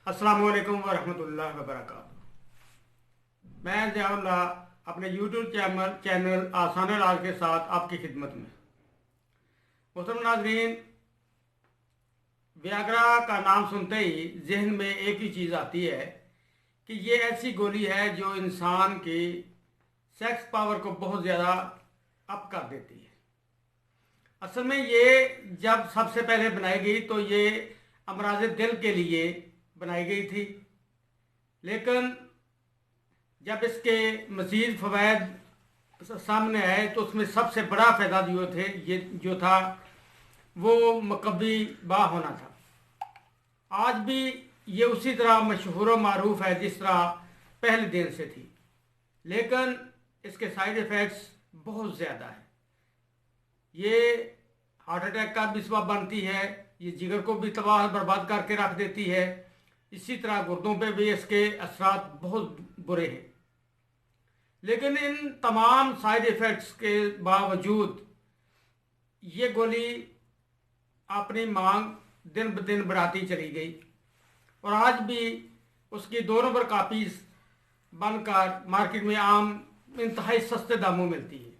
अस्सलाम वालेकुम वरहमतुल्लाहि वबरकातुहू। मैं ज़ियाउल्लाह अपने यूट्यूब चैनल आसान इलाज के साथ आपकी खिदमत में। मोहतरम नाज़रीन, वियाग्रा का नाम सुनते ही जहन में एक ही चीज़ आती है कि ये ऐसी गोली है जो इंसान की सेक्स पावर को बहुत ज़्यादा अप कर देती है। असल में ये जब सबसे पहले बनाई गई तो ये अमराज दिल के लिए बनाई गई थी, लेकिन जब इसके मज़ीद फ़वाइद सामने आए तो उसमें सबसे बड़ा फ़ायदा जो था वो मकबी बा होना था। आज भी ये उसी तरह मशहूर व मारूफ है जिस तरह पहले दिन से थी, लेकिन इसके साइड इफ़ेक्ट्स बहुत ज़्यादा है। ये हार्ट अटैक का भी सबब बनती है, ये जिगर को भी तबाह बर्बाद करके रख देती है। इसी तरह गुर्दों पे भी इसके असरात बहुत बुरे हैं। लेकिन इन तमाम साइड इफ़ेक्ट्स के बावजूद ये गोली अपनी मांग दिन ब दिन बढ़ाती चली गई और आज भी उसकी 2 नंबर कापीज बनकर मार्केट में आम इंतहाई सस्ते दामों में मिलती है।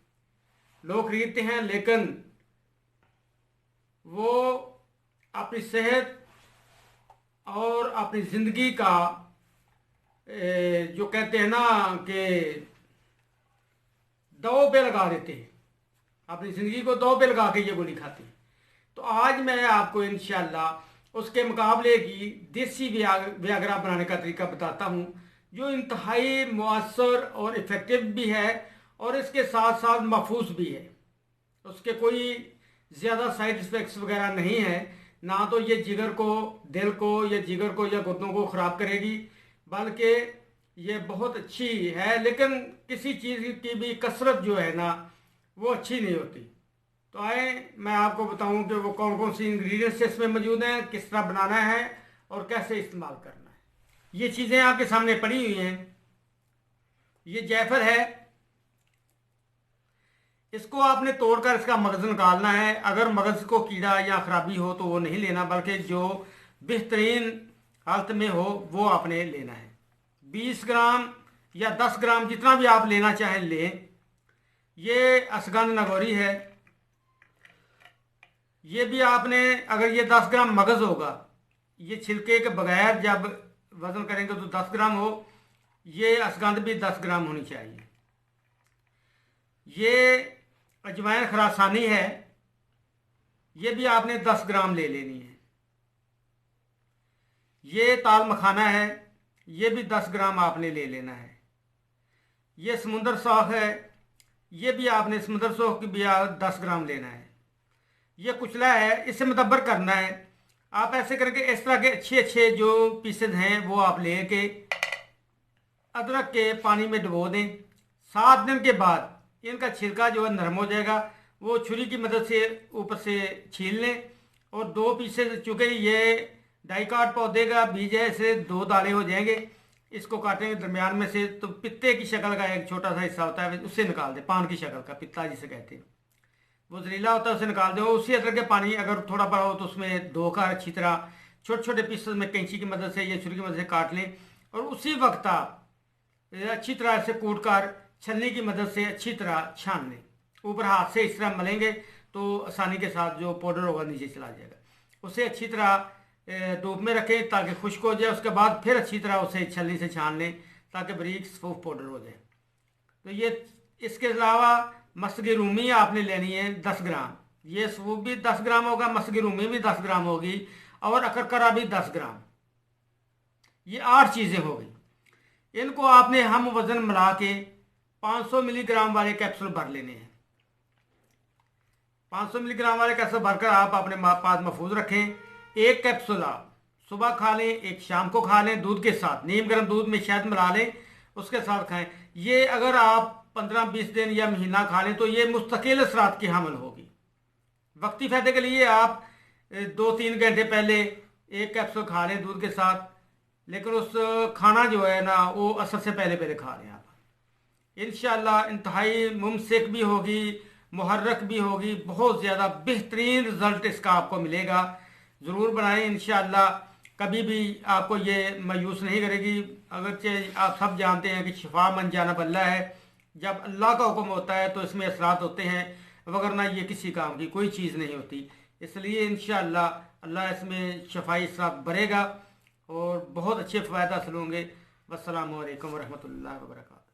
लोग खरीदते हैं, लेकिन वो अपनी सेहत और अपनी ज़िंदगी का जो कहते हैं ना कि दांव पे लगा देते हैं, अपनी ज़िंदगी को दांव पे लगा के ये गोली खाते हैं। तो आज मैं आपको इंशाल्लाह उसके मुकाबले की देसी वियाग्रा बनाने का तरीका बताता हूँ, जो इंतहाई मुअस्सर और इफ़ेक्टिव भी है और इसके साथ साथ महफूज भी है। उसके कोई ज़्यादा साइड इफ़ेक्ट्स वगैरह नहीं है। ना तो ये जिगर को, दिल को या जिगर को या गुर्दों को ख़राब करेगी, बल्कि ये बहुत अच्छी है। लेकिन किसी चीज़ की भी कसरत जो है ना वो अच्छी नहीं होती। तो आए मैं आपको बताऊं कि वो कौन कौन सी इंग्रेडिएंट्स इसमें मौजूद हैं, किस तरह बनाना है और कैसे इस्तेमाल करना है। ये चीज़ें आपके सामने पड़ी हुई हैं। ये जायफल है, इसको आपने तोड़कर इसका मगज़ निकालना है। अगर मगज़ को कीड़ा या ख़राबी हो तो वो नहीं लेना, बल्कि जो बेहतरीन हालत में हो वो आपने लेना है। 20 ग्राम या 10 ग्राम जितना भी आप लेना चाहें लें। ये असगंध नगौरी है। ये भी आपने, अगर ये 10 ग्राम मगज़ होगा, ये छिलके के बगैर जब वज़न करेंगे तो 10 ग्राम हो। ये असगंध भी 10 ग्राम होनी चाहिए। ये अजवाइन खरासानी है, ये भी आपने 10 ग्राम ले लेनी है। ये ताल मखाना है, ये भी 10 ग्राम आपने ले लेना है। ये समुंदर सौख है, ये भी आपने समुंदर सौख की भी 10 ग्राम लेना है। ये कुचला है, इसे मुदब्बर करना है। आप ऐसे करके इस तरह के अच्छे अच्छे जो पीसेज हैं वो आप लेके अदरक के पानी में डुबो दें। 7 दिन के बाद इनका छिलका जो है नरम हो जाएगा, वो छुरी की मदद से ऊपर से छील लें। और 2 पीसेज, चूँकि ये डाइकाट पौधे का बीज है, इसे 2 दाने हो जाएंगे। इसको काटेंगे दरमियान में से तो पित्ते की शक्ल का एक छोटा सा हिस्सा होता है, उससे निकाल दें। पान की शक्ल का पित्ता जिसे कहते हैं, वो जहरीला होता है, उसे निकाल दो। उसी अदरक के पानी अगर थोड़ा बड़ा हो तो उसमें धोकर अच्छी तरह छोटे छोटे पीसेस में कैंची की मदद से या छुरी की मदद से काट लें। और उसी वक्त आप अच्छी तरह से कूट कर छलनी की मदद से अच्छी तरह छान लें। ऊपर हाथ से इस तरह मलेंगे तो आसानी के साथ जो पाउडर होगा नीचे चला जाएगा। उसे अच्छी तरह धूप में रखें ताकि खुश्क हो जाए। उसके बाद फिर अच्छी तरह उसे छलनी से छान लें ताकि बारीक सफूफ पाउडर हो जाए। तो ये, इसके अलावा मसगी रूमी आपने लेनी है 10 ग्राम। ये सफूफ भी 10 ग्राम होगा, मसगी रूमी भी 10 ग्राम होगी और अकरकरा भी 10 ग्राम। ये 8 चीज़ें हो गई। इनको आपने हम वज़न मिला के 500 मिलीग्राम वाले कैप्सूल भर लेने हैं। 500 मिलीग्राम वाले कैप्सूल भरकर आप अपने पास महफूज रखें। एक कैप्सूल आप सुबह खा लें, एक शाम को खा लें दूध के साथ। नीम गर्म दूध में शहद मिला लें, उसके साथ खाएं। ये अगर आप 15-20 दिन या महीना खा लें तो ये मुस्तकिल असरात की हामिल होगी। वक्ती फ़ायदे के लिए आप 2-3 घंटे पहले एक कैप्सूल खा लें दूध के साथ, लेकिन उस खाना जो है ना वो असर से पहले पहले खा लें आप। इंशाअल्लाह इंतहाई मुमसिक भी होगी, मुहर्रक भी होगी, बहुत ज़्यादा बेहतरीन रिज़ल्ट इसका आपको मिलेगा। ज़रूर बनाएं इंशाअल्लाह। कभी भी आपको ये मायूस नहीं करेगी। अगरचे आप सब जानते हैं कि शिफा मन जानिब अल्लाह है, जब अल्लाह का हुक्म होता है तो इसमें असरात होते हैं, वगरना ये किसी काम की कोई चीज़ नहीं होती। इसलिए इंशाअल्लाह अल्लाह इसमें शफाई असरात भरेगा और बहुत अच्छे फ़ायदा हासिल होंगे। वस्सलामु अलैकुम वरहमतुल्लाहि वबरकातुहू।